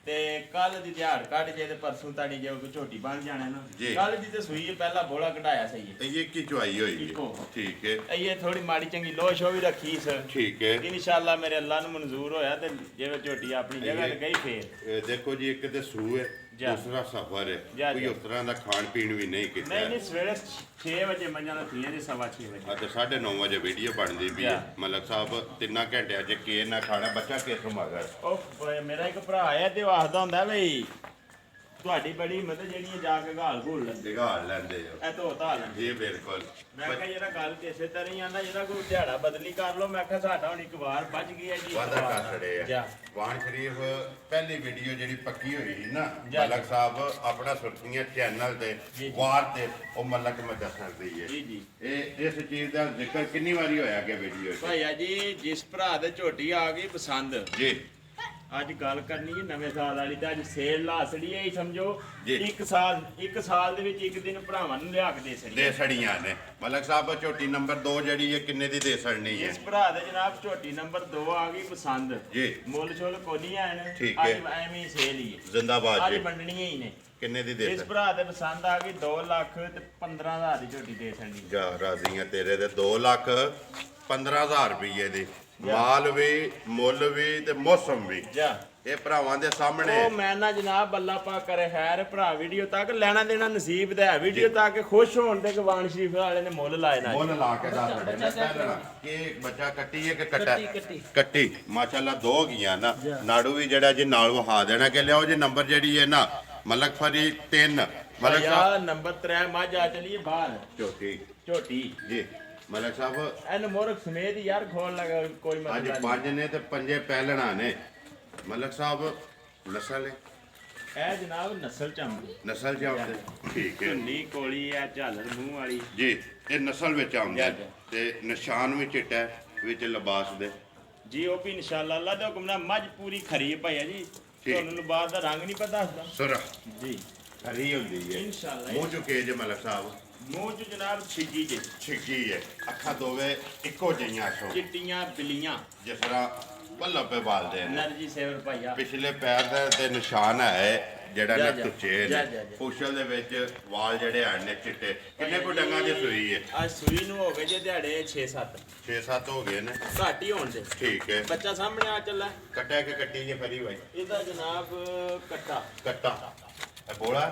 ਤੇ ਕੱਲ ਦੀ ਦਿਹਾੜ ਕੱਢ ਜੇ ਤੇ ਪਰਸੋਂ ਤਾੜੀ ਜੇ ਕੋਈ ਝੋਟੀ ਬਣ ਜਾਣਾ ਨਾ ਜੀ। ਕੱਲ ਦੀ ਤੇ ਸੂਈ ਪਹਿਲਾਂ ਬੋਲਾ ਕਢਾਇਆ ਸਹੀ ਹੈ ਇਹ ਕੀ ਚੁਆਈ ਹੋਈ ਹੈ ਇੱਕੋ। ਠੀਕ ਹੈ ਇਹ ਥੋੜੀ ਮਾੜੀ ਚੰਗੀ ਲੋਸ਼ ਹੋ ਵੀ ਰੱਖੀ ਸਰ ਠੀਕ ਹੈ ਇਨਸ਼ਾਅੱਲਾ ਮੇਰੇ ਅੱਲਾਹ ਨੂੰ ਮਨਜ਼ੂਰ ਹੋਇਆ ਤੇ ਜਿਵੇਂ ਝੋਟੀ ਆਪਣੀ ਜਗ੍ਹਾ ਤੇ ਗਈ ਫੇਰ ਇਹ ਦੇਖੋ ਜੀ ਇੱਕ ਤੇ ਸੂ ਹੈ ਜਾ। ਦੂਸਰਾ ਸਫਰ ਹੈ ਜਾ, ਕੋਈ ਜਾ। ਉਸ ਤਰ੍ਹਾਂ ਦਾ ਖਾਣ ਪੀਣ ਵੀ ਨਹੀਂ ਕੀਤਾ ਨਹੀਂ ਨਹੀਂ ਸਵੇਰੇ 6 ਵਜੇ ਮੰਜਾਂ ਦਾ ਥੀਆਂ ਜੀ 6:30 ਵਜੇ ਅੱਜ 9:30 ਵਜੇ ਵੀਡੀਓ ਬਣਦੀ ਵੀ ਹੈ ਜਾ। ਮਲਕ ਸਾਹਿਬ 3 ਘੰਟਿਆਂ 'ਚ ਕੇ ਨਾ ਖਾਣਾ ਬੱਚਾ ਕਿਸ ਮਗਰ ਉਹ ਮੇਰਾ ਇੱਕ ਭਰਾ ਆਇਆ ਤੇ ਉਹ ਆਖਦਾ ਹੁੰਦਾ ਬਈ ਤੁਹਾਡੀ ਬੜੀ ਮਤਲਬ ਜਿਹੜੀਆਂ ਜਾ ਕੇ ਘਾਲ ਘੂਲ ਲੈਂਦੇ ਦਿਗਾੜ ਲੈਂਦੇ ਹੋ ਇਹ ਧੋ ਧਾ ਲੈਂਦੇ ਜੀ ਬਿਲਕੁਲ ਮੈਂ ਕਿਹਾ ਜਿਹੜਾ ਗੱਲ ਤੇ ਇਸੇ ਤਰ੍ਹਾਂ ਹੀ ਆਂਦਾ ਜਿਹੜਾ ਕੋਈ ਦਿਹਾੜਾ ਬਦਲੀ ਕਰ ਲਓ ਮੈਂ ਕਿਹਾ ਸਾਡਾ ਹੁਣ ਇੱਕ ਵਾਰ ਬਚ ਗਈ ਹੈ ਜੀ ਵਾਦਾ ਕਰ ਛੜੇ ਜਾ। ਆ ਵਾਣ ਸ਼ਰੀਫ ਪਹਿਲੀ ਵੀਡੀਓ ਜਿਹੜੀ ਪੱਕੀ ਹੋਈ ਸੀ ਨਾ ਜਾ। ਮਲਕ ਸਾਹਿਬ ਆਪਣਾ ਸੁਰਖੀਆਂ ਚੈਨਲ ਤੇ ਜੀ। ਵਾਰ ਤੇ ਉਹ ਮਲਕ ਮਚਾ ਸਕਦੀ ਹੈ ਜੀ ਜੀ ਇਹ ਇਸ ਚੀਜ਼ ਦਾ ਜ਼ਿਕਰ ਕਿੰਨੀ ਵਾਰੀ ਹੋਇਆ ਕਿ ਵੀਡੀਓ 'ਚ ਭਾਈਆ ਜੀ ਜਿਸ ਭਰਾ ਦੇ ਝੋਟੀ ਆ ਗਈ ਪਸੰਦ ਜੀ ਅੱਜ ਗੱਲ ਕਰਨੀ ਹੈ ਨਵੇਂ ਸਾਲ ਵਾਲੀ ਤਾਂ ਅੱਜ ਸੇਲ ਲਾਸੜੀ ਹੈ ਹੀ ਸਮਝੋ ਜੀ। ਇੱਕ ਸਾਲ ਦੇ ਵਿੱਚ ਇੱਕ ਦਿਨ ਭਰਾਵਾਂ ਨੂੰ ਲਿਆ ਕੇ ਦੇ ਸੜੀ ਦੇ ਸੜੀਆਂ ਨੇ ਮਲਕ ਸਾਹਿਬ ਝੋਟੀ ਨੰਬਰ 2 ਜਿਹੜੀ ਹੈ ਕਿੰਨੇ ਦੀ ਦੇ ਸੜਨੀ ਹੈ ਇਸ ਭਰਾ ਦੇ ਜਨਾਬ ਝੋਟੀ ਨੰਬਰ 2 ਆ ਗਈ ਪਸੰਦ ਜੀ ਮੁੱਲ ਛੋਲ ਕੋਨੀ ਆਣ ਠੀਕ ਹੈ। ਅੱਜ ਐਵੇਂ ਹੀ ਸੇਲ ਹੀ ਹੈ ਜ਼ਿੰਦਾਬਾਦ ਅੱਜ ਜੀ ਵੰਡਣੀਆਂ ਹੀ ਨੇ ਕਿੰਨੇ ਦੀ ਦੇ ਇਸ ਭਰਾ ਦੇ ਪਸੰਦ ਆ ਗਈ 2 ਲੱਖ ਤੇ 15,000 ਦੀ ਝੋਟੀ ਦੇ ਸੜੀ ਜਾ ਰਾਜ਼ੀਆਂ ਤੇਰੇ ਦੇ 2,15,000 ਰੁਪਏ ਦੀ ਮਾਲ ਵੀ ਮੁੱਲ ਵੀ ਤੇ ਮੌਸਮ ਵੀ ਜਾ ਇਹ ਭਰਾਵਾਂ ਦੇ ਸਾਹਮਣੇ ਉਹ ਮੈਂ ਨਾ ਜਨਾਬ ਅੱਲਾ ਪਾਕ ਕਰੇ ਖੈਰ ਭਰਾ ਵੀਡੀਓ ਤੱਕ ਲੈਣਾ ਦੇਣਾ ਨਸੀਬ ਦਾ ਹੈ ਵੀਡੀਓ ਤੱਕ ਖੁਸ਼ ਹੋਣ ਤੇ ਗਵਾਨ ਸ਼ਰੀਫ ਵਾਲੇ ਨੇ ਮੁੱਲ ਲਾਏ ਨਾ ਮੁੱਲ ਲਾ ਕੇ ਦੱਸ ਰਹੇ ਨੇ ਪਹਿਲਾਂ ਕਿ ਬੱਚਾ ਕੱਟੀ ਹੈ ਕਿ ਕੱਟਾ ਕੱਟੀ ਮਾਸ਼ਾਅੱਲਾ 2 ਗਈਆਂ ਨਾ ਨਾੜੂ ਵੀ ਜਿਹੜਾ ਜੀ ਨਾਲ ਵਹਾ ਦੇਣਾ ਕਿ ਲਿਆਓ ਜੀ ਨੰਬਰ ਜਿਹੜੀ ਹੈ ਨਾ ਮਲਕ ਫਰੀ 3 ਮਲਕ ਸਾਹਿਬ ਯਾ ਨੰਬਰ 3 ਮੱਝ ਆ ਚਲੀਏ ਬਾਹਰ ਝੋਟੀ ਝੋਟੀ ਜੀ ਮਲਕ ਸਾਹਿਬ ਇਹਨੂੰ ਮੋਰਖ ਸਮੇਤ ਯਾਰ ਖੋਲ ਲਗਾ ਕੋਈ ਅੱਜ ਮਸਲਾ ਨਹੀਂ 5 ਨੇ ਤੇ 5 ਪਹਿਲਣਾ ਨੇ ਮਲਕ ਸਾਹਿਬ ਨਸਲ ਹੈ ਇਹ ਜਨਾਬ ਨਸਲ ਚੰਮ ਨਸਲ ਚਾਹੁੰਦੇ ਠੀਕ ਹੈ ਢੁੰਨੀ ਕੋਲੀ ਆ ਝਾਲਰ ਮੂੰਹ ਵਾਲੀ ਜੀ ਇਹ ਨਸਲ ਵਿੱਚ ਆਉਂਦਾ ਜੀ, ਜੀ। ਤੇ ਨਿਸ਼ਾਨ ਵੀ ਚਿੱਟਾ ਹੈ, ਵਿੱਚ ਲਿਬਾਸ ਦੇ ਜੀ ਉਹ ਵੀ ਇਨਸ਼ਾਅੱਲਾ ਅੱਲਾ ਦਾ ਹੁਕਮ ਨਾਲ ਮੱਝ ਪੂਰੀ ਖਰੀ ਹੈ ਭਾਈਆ ਜੀ ਤੁਹਾਨੂੰ ਲਿਬਾਸ ਦਾ ਰੰਗ ਨਹੀਂ ਪਤਾ ਹੁੰਦਾ ਸੁਰਾ ਜੀ ਹਰੀ ਹੁੰਦੀ ਹੈ ਇਨਸ਼ਾਅੱਲਾ ਮੂੰਹ ਚੁੱਕੇ ਜੇ ਮਲਕ ਸਾਹਿਬ ਮੂੰਹ ਚ ਜਨਾਬ ਛਿੱਜੀ ਜੇ ਛਿੱਕੀ ਹੈ ਅੱਖਾਂ ਦੋਵੇਂ ਇੱਕੋ ਜਿਹੀਆਂ ਸੋ ਚਿੱਟੀਆਂ ਬਿੱਲੀਆਂ ਜਿਸ ਤਰ੍ਹਾਂ ਬੱਲਬੇ ਬਾਲਦੇ ਨੇ ਨਰਜੀ ਸੇਵਰ ਭਾਈਆ ਪਿਛਲੇ ਪੈਰ ਦੇ ਤੇ ਨਿਸ਼ਾਨ ਹੈ ਜਿਹੜਾ ਜਾ, ਨੇ ਜਾ। ਤੁਚੇ ਜਾ, ਨੇ ਜਾ, ਜਾ। ਪੁਸ਼ਲ ਦੇ ਵਿੱਚ ਵਾਲ ਜਿਹੜੇ ਹਨ ਨੇ ਚਿੱਟੇ ਕਿੰਨੇ ਕੋ ਡੰਗਾਂ ਦੀ ਸੂਈ ਹੈ ਅੱਜ ਸੂਈ ਨੂੰ ਹੋ ਗਏ ਜੇ ਦਿਹਾੜੇ 6-7 6-7 ਹੋ ਗਏ ਨੇ ਘੱਟ ਹੀ ਹੋਣ ਦੇ ਠੀਕ ਹੈ ਬੱਚਾ ਸਾਹਮਣੇ ਆ ਚੱਲਾ ਕੱਟਿਆ ਕਿ ਕੱਟੀ ਜੇ ਫਰੀ ਬਾਈ ਇਹਦਾ ਜਨਾਬ ਕੱਟਾ ਕੱਟਾ ਇਹ ਬੋਲਾ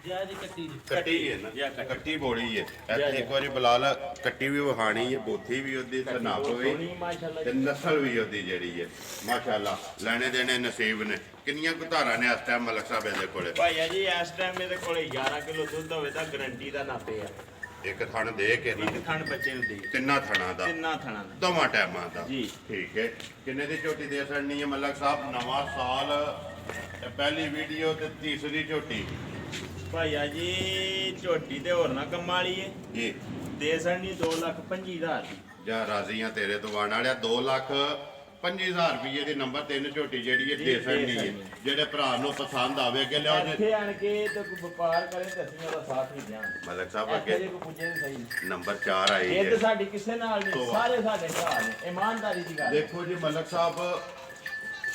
ਜਿਆ ਦੀ ਕੱਟੀ ਦੀ ਕੱਟੀ ਹੈ ਨਾ ਜਾਂ ਕੱਟੀ। ਕੱਟੀ ਬੋਲੀ ਹੈ ਜਾ, ਇੱਥੇ ਜਾ। ਇੱਕ ਵਾਰੀ ਬਲਾਲ ਕੱਟੀ ਵੀ ਵਹਾਣੀ ਹੈ ਬੋਥੀ ਵੀ ਉਹਦੀ ਸਨਾਪ ਸੋਹਣੀ ਵੀ ਮਾਸ਼ਾਅੱਲਾ ਤੇ ਨਸਲ ਵੀ ਉਹਦੀ ਜਿਹੜੀ ਹੈ ਮਾਸ਼ਾਅੱਲਾ ਲੈਣੇ ਦੇਣੇ ਨਸੀਬ ਨੇ ਕਿੰਨੀਆਂ ਕੁ ਧਾਰਾਂ ਨੇ ਇਸ ਟਾਈਮ ਮਲਕ ਸਾਹਿਬ ਦੇ ਕੋਲੇ ਭਾਈਆ ਜੀ ਇਸ ਟਾਈਮ ਇਹਦੇ ਕੋਲੇ 11 ਕਿਲੋ ਦੁੱਧ ਹੋਵੇ ਤਾਂ ਗਰੰਟੀ ਦਾ ਨਾਪੇ ਆ ਇੱਕ ਥਣ ਦੇ ਕੇ ਨਾ ਇੱਕ ਥਣ ਬੱਚੇ ਨੂੰ ਦੇ ਤਿੰਨਾਂ ਥਣਾਂ ਦਾ ਤਿੰਨਾਂ ਥਣਾਂ ਦਾ ਦੋਵਾਂ ਟਾਈਮਾਂ ਦਾ ਜੀ। ਠੀਕ ਹੈ ਕਿੰਨੇ ਦੀ ਝੋਟੀ ਦੇ ਸੜਨੀ ਹੈ ਮਲਕ ਸਾਹਿਬ ਨਵਾਂ ਸਾਲ ਇਹ ਪਹਿਲੀ ਵੀਡੀਓ ਤੇ ਤੀਸਰੀ ਝੋਟੀ ਭਾਈਆ ਜੀ ਝੋਟੀ ਤੇ ਹੋਰ ਨਾ ਕੰਮਾਂ ਵਾਲੀ ਏ ਜੀ ਦੇ ਸੜਨੀ 2,25,000 ਦੀ ਜਾਂ ਰਾਜ਼ੀਆਂ ਤੇਰੇ ਤੋਂ ਵਾਣ ਵਾਲਿਆ 2,25,000 ਰੁਪਏ ਦੀ ਨੰਬਰ 3 ਝੋਟੀ ਜਿਹੜੀ ਹੈ ਜੀ, ਦੇ ਦੇ ਸੜਨੀ ਹੈ ਸੜਨੀ। ਜਿਹੜੇ ਭਰਾ ਨੂੰ ਪਸੰਦ ਆਵੇ ਕਿ ਲਿਆਓ ਜੀ ਇੱਥੇ ਆਣ ਕੇ ਤੇ ਕੋਈ ਵਪਾਰ ਕਰੇ ਤੇ ਅਸੀਂ ਉਹਦਾ ਸਾਥ ਨਹੀਂ ਦਿਆਂਗੇ ਮਲਕ ਸਾਹਿਬ ਇੱਥੇ ਅੱਗੇ ਜੇ ਕੋਈ ਪੁੱਜੇ ਤਾਂ ਸਹੀ ਨੰਬਰ 4 ਆਈ ਇਹ ਹੈ ਤਾਂ ਸਾਡੀ ਕਿਸੇ ਨਾਲ ਨਹੀਂ ਤੋਬਾ। ਸਾਰੇ ਸਾਡੇ ਭਰਾ ਨੇ ਇਮਾਨਦਾਰੀ ਦੀ ਗੱਲ ਹੈ। ਦੇਖੋ ਜੀ ਮਲਕ ਸਾਹਿਬ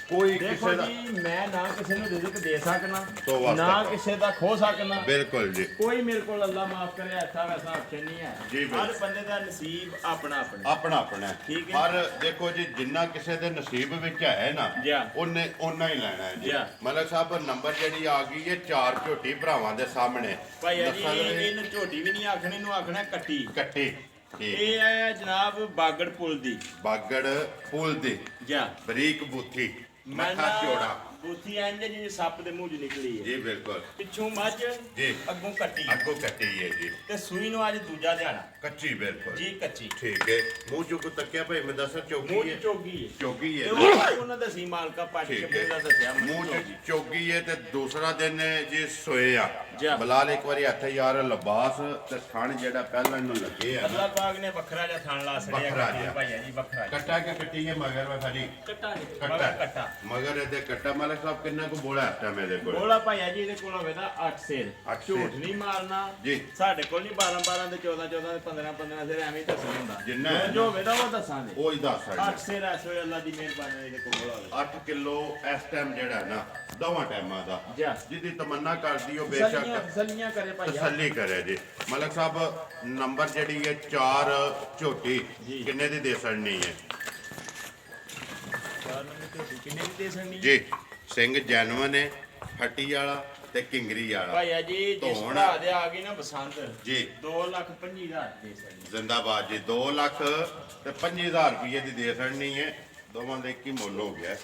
ਕੋਈ ਦੇਖੋ ਕਿਸੇ ਦਾ ਜੀ ਮੈਂ ਨਾ ਕਿਸੇ ਨੂੰ ਰਿਜ਼ਕ ਦੇ ਸਕਣਾ ਤੋਬਾ ਨਾ ਅਸਤਗਫਰ। ਕਿਸੇ ਦਾ ਖੋ ਸਕਣਾ ਬਿਲਕੁਲ ਜੀ ਕੋਈ ਮੇਰੇ ਕੋਲ ਅੱਲਾ ਮਾਫ ਕਰੇ ਐਸਾ ਵੈਸਾ ਆਪਸ਼ਨ ਨਹੀਂ ਹੈ ਜੀ, ਬਿਲਕੁਲ। ਹਰ ਬੰਦੇ ਦਾ ਨਸੀਬ ਆਪਣਾ ਆਪਣਾ ਆਪਣਾ ਆਪਣਾ ਹੈ। ਠੀਕ ਹੈ। ਪਰ ਦੇਖੋ ਜੀ ਜਿੰਨਾ ਕਿਸੇ ਦੇ ਨਸੀਬ ਵਿੱਚ ਹੈ ਨਾ ਜੀ। ਉਹਨੇ ਓਨਾ ਹੀ ਲੈਣਾ ਹੈ ਜੀ ਜੀ। ਮਲਕ ਸਾਹਿਬ ਨੰਬਰ ਜਿਹੜੀ ਆ ਗਈ ਹੈ 4 ਝੋਟੀ ਭਰਾਵਾਂ ਦੇ ਸਾਹਮਣੇ ਭਾਈਆ ਜੀ ਨਸਲ ਵੀ ਇਹਨੂੰ ਝੋਟੀ ਵੀ ਨਹੀਂ ਆਖਣੀ ਨੂੰ ਆਖਣਾ ਕੱਟੀ ਕੱਟੀ ਠੀਕ ਇਹ ਹੈ ਜਨਾਬ ਬਾਗੜ ਪੁਲ ਦੀ ਬਾਗੜ ਪੁੱਲ ਦੀ ਜਾ ਬਰੀਕ ਬੂਥੀ ਮੈਂ ਮੱਥਾ ਨਾ ਚੋੜਾ ਬੂਥੀ ਆਂਦੇ ਜਿਵੇਂ ਸੱਪ ਦੇ ਮੂੰਹ 'ਚ ਨਿਕਲੀ ਹੈ ਜੀ ਬਿਲਕੁਲ ਪਿੱਛੋਂ ਮੱਝ ਜੀ ਅੱਗੋਂ ਕੱਟੀ ਅੱਗੋਂ ਕੱਟੀ ਹੈ ਜੀ ਤੇ ਸੂਈ ਨੂੰ ਅੱਜ ਦੂਜਾ ਦਿਹਾੜਾ ਕੱਚੀ ਬਿਲਕੁਲ ਜੀ ਕੱਚੀ ਠੀਕ ਹੈ ਮੂੰਹ ਚੋਂ ਕੋ ਤੱਕਿਆ ਭਾਈ ਮੈਂ ਦੱਸਾਂ ਚੌਗੀ ਮੂੰਹ ਹੈ 'ਚ ਚੋਗੀ ਹੈ ਚੌਗੀ ਤੇ ਹੈ ਉਹ ਉਹਨਾਂ ਦਾ ਸੀ ਮਾਲਕਾ ਪੱਟ ਕੇ ਠੀਕ ਹੈ ਪੂਰਾ ਦੱਸਿਆ ਮੂੰਹ ਚ ਚੌਗੀ ਹੈ ਤੇ ਦੂਸਰਾ ਦਿਨ ਜੀ ਸੋਏ ਆ ਜੀ। ਬਲਾਲ ਇੱਕ ਵਾਰੀ ਹੱਥ ਯਾਰ ਲਿਬਾਸ ਤੇ ਥਣ ਜਿਹੜਾ ਪਹਿਲਾਂ ਨੂੰ ਲੱਗੇ ਆ ਅੱਲਾ ਪਾਕ ਨੇ ਵੱਖਰਾ ਜਿਹਾ ਥਾਣ ਲਾ ਛੜਿਆ ਵੱਖਰਾ ਜਿਹਾ। ਭਾਈਆ ਜੀ ਵੱਖਰਾ ਜਿਹਾ। ਕੱਟਾ ਕੇ ਕੱਟੀ ਹੈ ਮਗਰ ਵਾ ਖਾਲੀ ਕੱਟਾ ਨਹੀਂ ਕੱਟਾ ਮਗਰ ਕੱਟਾ ਮਗਰ ਇਹਦੇ ਕੱਟਾ ਮਾਲਕ ਸਾਹਿਬ ਕਿੰਨਾ ਕੋ ਬੋਲਾ ਹੱਟਾ ਮੇਰੇ ਕੋਲ ਬੋਲਾ ਭਾਈਆ ਜੀ ਇਹਦੇ ਕੋਲ ਹੋਵੇ ਤਾਂ 8 ਸੇਰ ਅੱਠ ਸੇਰ। ਝੂਠ ਨਹੀਂ ਮਾਰਨਾ ਜੀ। ਸਾਡੇ ਕੋਲ ਨਹੀਂ 12 12 ਤੇ 14 14 ਤੇ 15 15 ਸੇਰ ਐਵੇਂ ਹੀ ਦੱਸਣਾ ਹੁੰਦਾ ਜਿੰਨਾ ਹੈ ਜੋ ਹੋਵੇ ਤਾਂ ਉਹ ਦੱਸਾਂਗੇ ਉਹ ਹੀ ਦੱਸ 8 ਸਕਦੇ ਸੇਰ ਇਸ ਵੇਲੇ ਅੱਲਾ ਦੀ ਮਿਹਰਬਾਨੀ ਇਹਦੇ ਕੋਲ ਹੋਵੇ 8 ਕਿਲੋ ਇਸ ਟਾਈਮ ਜਿਹੜਾ ਹੈ ਨਾ ਦੋਵਾਂ ਟਾਈਮਾਂ ਦਾ ਜਾ ਜਿਹਦੀ ਤਮੰਨਾ ਕਰਦੀ ਉਹ ਤਸੱਲੀਆਂ ਬੇਸ਼ੱਕ ਤਸੱਲੀਆਂ ਕਰੇ ਭਾਈਆ ਤਸੱਲੀ ਕਰੇ ਜੀ ਮਲਕ ਸਾਹਿਬ ਨੰਬਰ ਜਿਹੜੀ ਹੈ 4 ਝੋਟੀ ਜੀ। ਕਿੰਨੇ ਦੀ ਦੇ ਸਕਣੀ ਹੈ ਕਿੰਨੇ ਦੀ ਦੇ ਸਕਣੀ ਜੀ ਸਿੰਘ ਜੈਨਵਨ ਹੈ ਹੱਟੀ ਵਾਲਾ ਤੇ ਕਿੰਗਰੀ ਵਾਲਾ ਭਾਈਆ ਜੀ ਜਿਸ ਧੌਣ। ਭਰਾ ਦੇ ਆ ਗਈ ਨਾ ਬਸੰਤ ਜੀ 2,25,000 ਦੇ ਸਕਣੀ ਜ਼ਿੰਦਾਬਾਦ ਜੀ 2 ਲੱਖ ਤੇ 5000 ਰੁਪਏ ਦੀ ਦੇ ਸਕਣੀ ਹੈ ਦੋਵਾਂ ਦਾ ਇੱਕ ਹੀ ਮੁੱਲ ਹੋ ਗਿਆ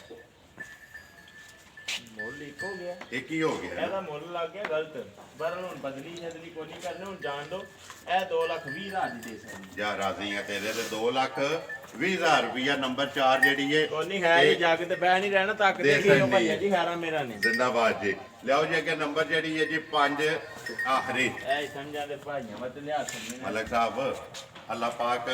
ਮੁੱਲ ਇੱਕ ਹੋ ਗਿਆ ਇੱਕ ਹੀ ਹੋ ਗਿਆ ਇਹਦਾ ਮੁੱਲ ਲੱਗ ਗਿਆ ਗਲਤ ਪਰ ਹੁਣ ਬਦਲੀ ਛਦਲੀ ਕੋਈ ਨਹੀਂ ਕਰਨੀ ਹੁਣ ਜਾਣ ਦੋ ਇਹ 2,20,000 ਦੀ ਦੇ ਸਕਦੀ ਜਾਂ ਰਾਜ਼ੀ ਆ ਤੇਰੇ ਤੇ 2 ਲੱਖ 20,000 ਰੁਪਇਆ ਨੰਬਰ 4 ਜਿਹੜੀ ਹੈ ਕੋਈ ਨਹੀਂ ਹੈ ਜੀ ਜੱਗ ਤੇ ਬਹਿ ਨਹੀਂ ਰਹਿਣਾ ਤੱਕ ਦੇ ਦੇ ਕੀ ਸਕਦੀ ਭਾਈਆ ਹੈ। ਜੀ ਹੈਰਾ ਮੇਰਾ ਨੇ ਜ਼ਿੰਦਾਬਾਦ ਜੀ ਲਿਆਓ ਜੀ ਅੱਗੇ ਨੰਬਰ ਜਿਹੜੀ ਹੈ ਜੀ 5 ਆਖਰੀ ਐ ਸਮਝਾ ਦੇ ਭਾਈਆਂ ਮਤ ਲਿਆ ਸਮਝਣਾ ਮਲਕ ਸਾਹਿਬ ਅੱਲਾਹ ਪਾਕ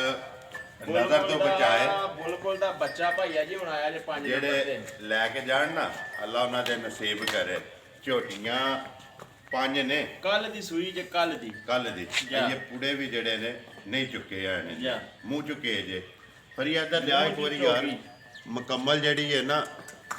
ਨਜ਼ਰ ਤੋਂ ਬਚਾਏ ਬੁਲਬੁਲ ਦਾ ਬੱਚਾ ਭਾਈਆ ਜੀ ਹੁਣ ਆਇਆ ਜੇ 5 ਨੰਬਰ ਜਿਹੜੇ ਤੇ ਲੈ ਕੇ ਜਾਣ ਨਾ ਅੱਲਾਹ ਉਹਨਾਂ ਦੇ ਨਸੀਬ ਕਰੇ ਝੋਟੀਆਂ 5 ਨੇ ਕੱਲ ਦੀ ਸੂਈ ਜੇ ਕੱਲ ਦੀ ਕੱਲ ਦੀ ਜਾ। ਇਹ ਪੁੜੇ ਵੀ ਜਿਹੜੇ ਨੇ ਨਹੀਂ ਚੁੱਕੇ ਆ ਨੇ ਜਾ। ਮੂੰਹ ਚੁੱਕੇ ਜੇ ਪਰ ਇਹ ਦਾ ਲਿਆ ਇੱਕ ਵਾਰੀ ਯਾਰ ਮੁਕੰਮਲ ਜਿਹੜੀ ਹੈ ਨਾ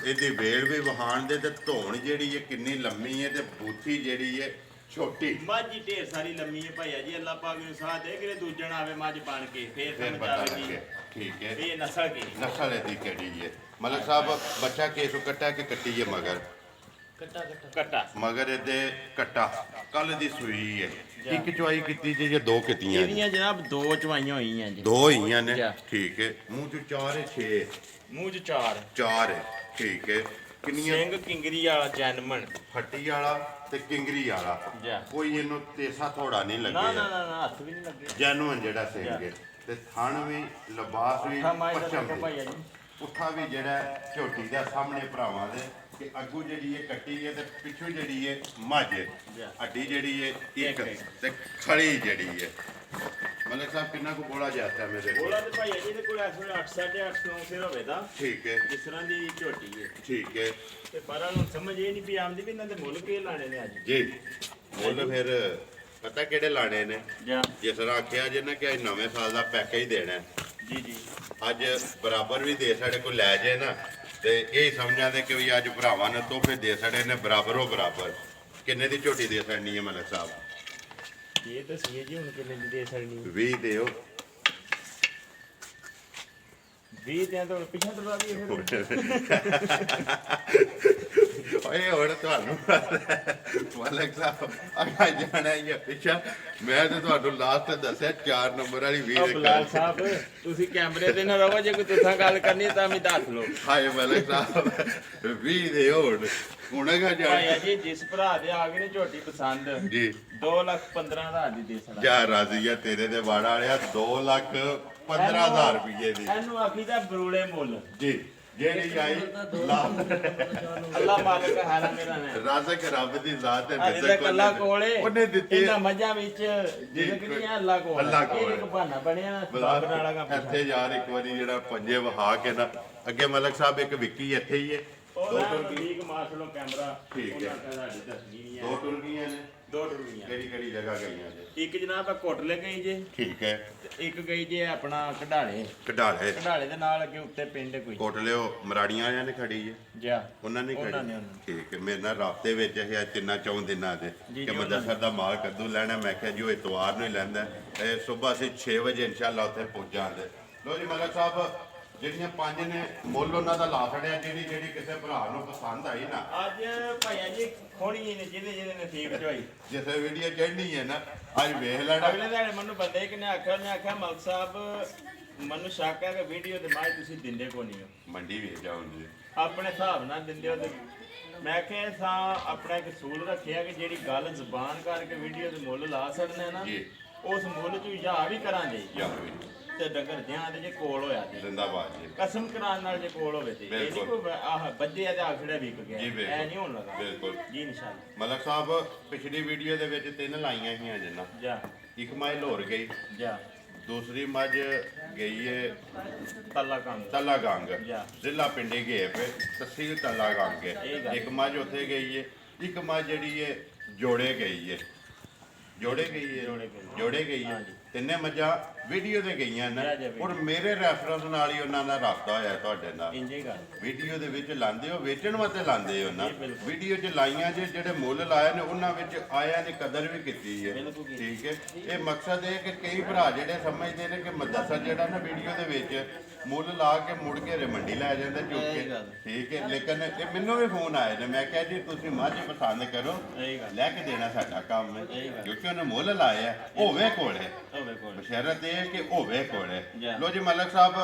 ਇਹਦੀ ਵੇਲ ਵੀ ਵਹਾਣ ਦੇ ਤੇ ਧੌਣ ਜਿਹੜੀ ਹੈ ਕਿੰਨੀ ਲੰਮੀ ਹੈ ਤੇ ਬੂਥੀ ਜਿਹੜੀ ਹੈ ਛੋਟੀ ਮਾਝੀ ਢੇਰ ਸਾਰੀ ਲੰਮੀ ਹੈ ਭਾਈਆ ਜੀ ਅੱਲਾਹ ਪਾਕ ਨੂੰ ਸਾਥ ਦੇ ਕਿ ਦੂਜਣ ਆਵੇ ਮੱਝ ਬਣ ਕੇ ਫੇਰ ਫਿਰ ਸਮਝ ਪਤਾ ਆਵੇਗੀ ਲੱਗੇ ਠੀਕ ਹੈ ਇਹ ਨਸਲ ਕੀ ਨਸਲ ਇਹਦੀ ਕਿਹੜੀ ਹੈ ਮਲਕ ਸਾਹਿਬ ਬੱਚਾ ਕੇਸੋਂ ਕੱਟਾ ਕੇ ਕੱਟੀ ਹੈ ਮਗਰ ਕੱਟਾ ਮਗਰ ਇਹਦੇ ਕੱਟਾ ਕੱਲ ਦੀ ਸੂਈ ਹੈ ਇੱਕ ਚੁਆਈ ਕੀਤੀ ਜੇ ਜਾਂ ਦੋ ਕੀਤੀਆਂ ਜੀ? ਇਹਦੀਆਂ ਜਨਾਬ 2 ਚਵਾਈਆਂ ਹੋਈਆਂ ਜੀ ਦੋ ਹੀਆਂ ਨੇ ਜਾ। ਠੀਕ ਹੈ ਮੂੰਹ ਚ 4 ਹੈ 6 ਮੂੰਹ 'ਚ 4 4 ਹੈ ਠੀਕ ਹੈ ਕਿੰਨੀਆਂ ਸਿੰਘ ਕਿੰਗਰੀ ਵਾਲਾ ਜੈਨਮਨ ਫੱਟੀ ਵਾਲਾ ਤੇ ਕਿੰਗਰੀ ਵਾਲਾ ਜਾ। ਕੋਈ ਇਹਨੂੰ ਤੇਸਾ ਥੋੜਾ ਨਹੀਂ ਨਾ ਲੱਗਿਆ ਨਾ ਨਾ ਨਾ ਹੱਥ ਵੀ ਨਹੀਂ ਲੱਗੇ ਜੈਨੂਨ ਜਿਹੜਾ ਸਿੰਘ ਹੈ ਤੇ ਥਣ ਵੀ ਲਿਬਾਸ ਵੀ ਅੱਖਾਂ ਮਾਈ ਦਾ ਪੱਛਮ ਦੇਖੋ ਵੀ ਭਾਈਆ ਜੀ ਪੁੱਠਾ ਵੀ ਜਿਹੜਾ ਹੈ ਝੋਟੀ ਦਾ ਸਾਹਮਣੇ ਭਰਾਵਾਂ ਦੇ ਕਿ ਅੱਗੂ ਜਿਹੜੀ ਹੈ ਕੱਟੀ ਹੈ ਤੇ ਪਿੱਛੋਂ ਜਿਹੜੀ ਹੈ ਮੱਝ ਹੈ ਜਾ। ਹੱਡੀ ਜਿਹੜੀ ਹੈ ਇੱਕ ਇੱਕ। ਤੇ ਖੜੀ ਜਿਹੜੀ ਹੈ ਮਲਕ ਸਾਹਿਬ ਕਿੰਨਾ ਕੁ ਬੋਲਾ ਜਾਂਦਾ ਮੇਰੇ ਕੋਲ ਬੋਲਾ ਤੇ ਭਾਈਆ ਜੀ ਇਹਦੇ ਕੋਲ ਇਸ ਵੇਲੇ 8 9 ਸਿਰ ਹੋਵੇ ਤਾਂ ਠੀਕ ਹੈ ਜਿਸ ਤਰ੍ਹਾਂ ਦੀ ਝੋਟੀ ਹੈ ਠੀਕ ਹੈ ਤੇ ਪਰ ਨੂੰ ਸਮਝ ਇਹ ਨਹੀਂ ਵੀ ਆਉਂਦੀ ਵੀ ਇਹਨਾਂ ਦੇ ਮੁੱਲ ਕੀ ਲਾਣੇ ਨੇ ਅੱਜ ਜੀ ਮੁੱਲ ਫਿਰ ਪਤਾ ਕਿਹੜੇ ਲਾਣੇ ਨੇ ਜਾਂ ਜਿਸ ਤਰ੍ਹਾਂ ਆਖਿਆ ਜੇ ਨਾ ਕਿ ਅੱਜ ਨਵੇਂ ਸਾਲ ਦਾ ਪੈਕੇਜ ਦੇਣਾ ਹੈ। ਜੀ ਜੀ ਅੱਜ ਬਰਾਬਰ ਵੀ ਦੇ ਸਾਡੇ ਕੋਲ ਲੈ ਜਾਏ ਨਾ ਤੇ ਇਹ ਸਮਝਾਂਦੇ ਕਿ ਵੀ ਅੱਜ ਭਰਾਵਾਂ ਨੇ ਤੋਹਫੇ ਦੇ ਸਾਡੇ ਨੇ ਬਰਾਬਰੋ ਬਰਾਬਰ ਕਿੰਨੇ ਦੀ ਝੋਟੀ ਦੇ ਸਕਣੀ ਹੈ ਮਲਕ ਸਾਹਿਬ ਇਹ ਦੱਸੀਏ ਜੀ ਹੁਣ ਕਿੰਨੇ ਦੀ ਦੇ ਸਕਣੀ 20 ਦਿਓ 20 ਤੇ ਤਾਂ ਹੁਣ ਪਿੱਛਾ ਤੁਰਵਾ ਵੀ ਓਏ ਹੁਣ ਤੁਹਾਨੂੰ ਮਲਕ ਸਾਹਿਬ ਅੱਗਾ ਜਾਣਾ ਹੀ ਆ ਪਿੱਛਾ ਮੈਂ ਤੇ ਤੁਹਾਨੂੰ ਲਾਸਟ ਦੱਸਿਆ 4 ਨੰਬਰ ਵਾਲੀ 20 ਉਹ ਦੇ ਬਲਾਲ ਕਰ ਸਾਹਿਬ ਤੁਸੀਂ ਕੈਮਰੇ ਤੇ ਨਾ ਰਹੋ ਜੇ ਕੋਈ ਤੁਸਾਂ ਗੱਲ ਕਰਨੀ ਤਾਂ ਵੀ ਦੱਸ ਲਓ ਹਾਏ ਮਲਕ ਸਾਹਿਬ 20 ਦੇ ਹੁਣਗਾ ਜਾਣਾ ਭਾਈਆ ਜੀ ਜਿਸ ਭਰਾ ਦੇ ਆ ਗਏ ਨੇ ਝੋਟੀ ਪਸੰਦ ਜੀ 2,15,000 ਦੀ ਦੇ ਸਕਦਾ ਕਿਆ ਰਾਜ਼ੀ ਆ ਤੇਰੇ ਦੇ ਵਾੜਾ ਵਾਲਿਆ 2,15,000 ਰੁਪਏ ਦੀ ਇਹਨੂੰ ਆਖੀਦਾ ਬਰੂਲੇ ਮੁੱਲ ਜੀ ਜਿਹੜੀ ਆਈ ਅੱਲਾ ਮਾਲਕ ਹੈ ਨਾ ਮੇਰਾ ਨੇ ਰਾਜ਼ਕ ਰੱਬ ਦੀ ਜ਼ਾਤ ਹੈ ਅਜੇ ਤੱਕ ਅੱਲਾ ਕੋਲੇ ਉਹਨੇ ਦਿੱਤੀ ਇਹਨਾਂ ਮੱਝਾਂ ਵਿੱਚ ਜ਼ਿੰਦਗੀਆਂ ਅੱਲਾ ਕੋਲ ਅੱਲਾ ਕੋਲ। ਇਹ ਇੱਕ ਬਹਾਨਾ ਬਣਿਆ ਬਾਬ ਨਾਲਾ ਦਾ ਇੱਥੇ ਯਾਰ ਇੱਕ ਵਾਰੀ ਜਿਹੜਾ ਪੰਜੇ ਵਹਾ ਕੇ ਨਾ ਅੱਗੇ ਮਲਕ ਸਾਹਿਬ ਇੱਕ ਵਿੱਕੀ ਇੱਥੇ ਹੀ ਹੈ ਦੋ ਟੁਰ ਗਈ ਠੀਕ ਮਾਸ ਲੋ ਕੈਮਰਾ ਠੀਕ ਹੈ। ਉਹਨਾਂ ਦਾ ਸਾਡੀ ਦੱਸਣੀ ਨਹੀਂ ਦੋ ਹੈ ਟੁਰ ਗਈਆਂ ਨੇ ਦੋ ਟੁਰੀਆਂ ਕਿਹੜੀ ਕਿਹੜੀ ਜਗ੍ਹਾ ਗਈਆਂ ਨੇ ਇੱਕ ਜਨਾਬ ਕੋਟਲੇ ਗਈ ਜੇ ਠੀਕ ਹੈ ਤੇ ਇੱਕ ਗਈ ਜੇ ਆਪਣਾ ਕਢਾਲੇ ਕਢਾਲੇ ਕਢਾਲੇ ਦੇ ਨਾਲ ਅੱਗੇ ਉੱਤੇ ਪਿੰਡ ਕੋਈ ਕੋਟ ਲਿਓ ਮਰਾੜੀਆਂ ਵਾਲਿਆਂ ਨੇ ਖੜੀ ਹੈ ਜਾ ਉਹਨਾਂ ਨੇ ਉਹਨਾਂ ਖੜੀ ਨੇ। ਠੀਕ ਹੈ ਮੇਰੇ ਨਾਲ ਰਾਬਤੇ ਵਿੱਚ ਇਹ ਤਿੰਨਾਂ ਚੌਂ ਦਿਨਾਂ ਦੇ ਜੀ, ਕਿ ਉਹਨਾਂ ਮਦਰਸਾ ਦਾ ਮਾਲ ਕੱਦੂ ਲੈਣਾ ਮੈਂ ਕਿਹਾ ਜੀ ਉਹ ਇਤਵਾਰ ਨੂੰ ਹੀ ਲੈਂਦਾ ਹੈ। ਇਹ ਸਵੇਰ ਅਸੀਂ 6 ਵਜੇ ਇਨਸ਼ਾਅੱਲਾ ਉੱਥੇ ਪਹੁੰਚ ਜਾਾਂਗੇ ਲੋ ਜੀ ਮਲਕ ਸਾਹਿਬ ਜਿਹੜੀਆਂ 5 ਨੇ ਮੁੱਲ ਉਹਨਾਂ ਦਾ ਲਾ ਛੜਿਆ ਜਿਹੜੀ ਕਿਸੇ ਭਰਾ ਨੂੰ ਪਸੰਦ ਆਈ ਨਾ ਅੱਜ ਭਾਈਆ ਜੀ ਖੋਣੀ ਨੇ ਜਿਹਦੇ ਨਸੀਬ ਚ ਹੋਈ ਜਿਸੇ ਵੀਡੀਓ ਚੜ੍ਹਨੀ ਹੈ ਨਾ ਅੱਜ ਵੇਖ ਲੈਣਾ ਅਗਲੇ ਦਿਨ ਮੈਨੂੰ ਬੰਦੇ ਕਿ ਨੇ ਆਖਿਆ ਮਲਕ ਸਾਹਿਬ ਮੈਨੂੰ ਸ਼ੱਕ ਹੈ ਕਿ ਵੀਡੀਓ ਤੇ ਬਾਅਦ ਤੁਸੀਂ ਦਿੰਦੇ ਕੋ ਨਹੀਂ ਹੋ ਮੰਡੀ ਵੇਚ ਜਾਉਂਗੇ ਆਪਣੇ ਹਿਸਾਬ ਨਾਲ ਦਿੰਦੇ ਹੋ ਤੇ ਮੈਂ ਕਿਹਾ ਸਾਂ ਆਪਣਾ ਇੱਕ ਸੂਲ ਰੱਖਿਆ ਕਿ ਜਿਹੜੀ ਗੱਲ ਜ਼ੁਬਾਨ ਕਰਕੇ ਵੀਡੀਓ ਦੇ ਮੁੱਲ ਲਾ ਸਕਦੇ ਨਾ ਜੀ। ਉਸ ਮੁੱਲ ਚ ਜਾ ਵੀ ਕਰਾਂਗੇ ਜਾਂ ਵੀ ਤੇ ਡੰਗਰ ਧਿਆਨ ਦੇ ਜੇ ਕੋਲ ਹੋਇਆ ਤੇ ਜ਼ਿੰਦਾਬਾਦ ਜੀ। ਕਸਮ ਕਰਾਉਣ ਨਾਲ ਜੇ ਕੋਲ ਹੋਵੇ ਤੇ ਇਹ ਨਹੀਂ ਬਿਲਕੁਲ। ਕੋਈ ਆਹ ਬੱਜੇ ਆ ਤੇ ਆਖੜਾ ਵਿਕ ਗਿਆ ਜੀ, ਬਿਲਕੁਲ। ਇਹ ਨਹੀਂ ਹੋਣ ਲੱਗਾ ਬਿਲਕੁਲ। ਜੀ ਇਨਸ਼ਾਅੱਲਾ। ਮਲਕ ਸਾਹਿਬ ਪਿਛਲੀ ਵੀਡੀਓ ਦੇ ਵਿੱਚ 3 ਲਾਈਆਂ ਸੀਆਂ ਜਿੰਨਾ, ਜਾ ਇੱਕ ਮੱਝ ਲਾਹੌਰ ਗਈ, ਜਾ ਦੂਸਰੀ ਮੱਝ ਗਈ ਏ ਤੱਲਾ ਕੰਮ ਤਲਾ ਗੰਗ, ਜਾ। ਜ਼ਿਲ੍ਹਾ ਪਿੰਡੀ ਗਏ ਪਏ, ਤਹਿਸੀਲ ਤਲਾ ਗੰਗ ਇਹ ਹੈ। ਗੱਲ। ਇੱਕ ਮੱਝ ਉੱਥੇ ਗਈ ਏ, ਇੱਕ ਮੱਝ ਜਿਹੜੀ ਏ ਜੋੜੇ ਗਈ ਏ, ਜੋੜੇ ਗਈ ਏ, ਜੋੜੇ ਗਈ। ਜੋੜੇ ਗਈ ਏ। ਹਾਂਜੀ। ਤਿੰਨੇ ਮੱਝਾਂ ਵੀਡੀਓ ਤੇ ਗਈਆਂ ਨੇ, ਜਾ, ਜਾ, ਔਰ ਮੇਰੇ ਰੈਫਰੈਂਸ ਨਾਲ ਹੀ ਉਹਨਾਂ ਦਾ ਰਾਬਤਾ ਹੋਇਆ ਤੁਹਾਡੇ ਨਾਲ। ਇੰਜੇ ਗੱਲ ਵੀਡੀਓ ਦੇ ਵਿੱਚ ਲਾਉਂਦੇ ਹੋ, ਵੇਚਣ ਵਾਸਤੇ ਲਾਉਂਦੇ ਹੋ ਨਾ। ਜੀ, ਬਿਲਕੁਲ। ਵੀਡੀਓ 'ਚ ਲਾਈਆਂ ਜੇ ਜਿਹੜੇ ਮੁੱਲ ਲਾਏ ਨੇ ਉਹਨਾਂ ਵਿੱਚ ਆਇਆਂ ਦੀ ਕਦਰ ਵੀ ਕੀਤੀ ਹੈ। ਬਿਲਕੁਲ ਕੀਤੀ। ਠੀਕ ਹੈ। ਇਹ ਮਕਸਦ ਇਹ ਕਿ ਕਈ ਭਰਾ ਜਿਹੜੇ ਸਮਝਦੇ ਨੇ ਕਿ ਮਦਰਸਾ ਜਿਹੜਾ ਨਾ ਵੀਡੀਓ ਦੇ ਵਿੱਚ ਮੁੱਲ ਲਾ ਕੇ ਮੁੜ ਕੇ ਮੰਡੀ ਲੈ ਜਾਂਦਾ ਚੁੱਕ ਇਹ ਕੇ। ਗੱਲ। ਠੀਕ ਹੈ। ਲੇਕਿਨ ਇਹ ਮੈਨੂੰ ਵੀ ਫੋਨ ਆਏ ਨੇ, ਮੈਂ ਕਿਹਾ ਜੀ ਤੁਸੀਂ ਮੱਝ ਪਸੰਦ ਕਰੋ, ਇਹ ਗੱਲ। ਲੈ ਕੇ ਦੇਣਾ ਸਾਡਾ ਕੰਮ ਹੈ, ਇਹ ਗੱਲ। ਕਿਉਂਕਿ ਉਹਨੇ ਮੁੱਲ ਲਾਇਆ ਹੋਵੇ ਕੋਲੇ, ਹੋਵੇ ਕੋਲ ਬਸ਼ਰਤ ਇਹ ਕਿ ਹੋਵੇ ਕੋਲੇ। ਜਾ। ਲੋ ਜੀ ਮਲਕ ਸਾਹਿਬ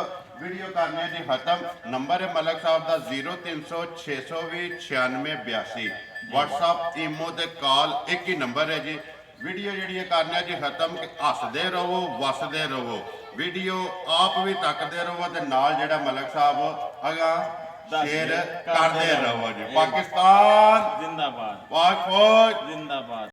ਵੀਡੀਓ ਕਰਨੇ ਜੀ ਖਤਮ। ਨੰਬਰ ਹੈ ਮਲਕ ਸਾਹਿਬ ਦਾ 0300 620 9682। WhatsApp ਈਮੋ ਤੇ ਕਾਲ ਇੱਕ ਹੀ ਨੰਬਰ ਹੈ ਜੀ। ਵੀਡੀਓ ਜਿਹੜੀ ਹੈ ਕਰਨੇ ਜੀ ਖਤਮ ਕਿ ਹੱਸਦੇ ਰਹੋ ਵਸਦੇ ਰਹੋ। ਵੀਡੀਓ ਆਪ ਵੀ ਤੱਕਦੇ ਰਹੋ ਤੇ ਨਾਲ ਜਿਹੜਾ ਮਲਕ ਸਾਹਿਬ ਅਗਾ ਸ਼ੇਅਰ ਕਰਦੇ ਰਹੋ ਜੀ। ਪਾਕਿਸਤਾਨ ਜ਼ਿੰਦਾਬਾਦ ਪਾਕ ਫੌਜ ਜ਼ਿੰਦਾਬਾਦ।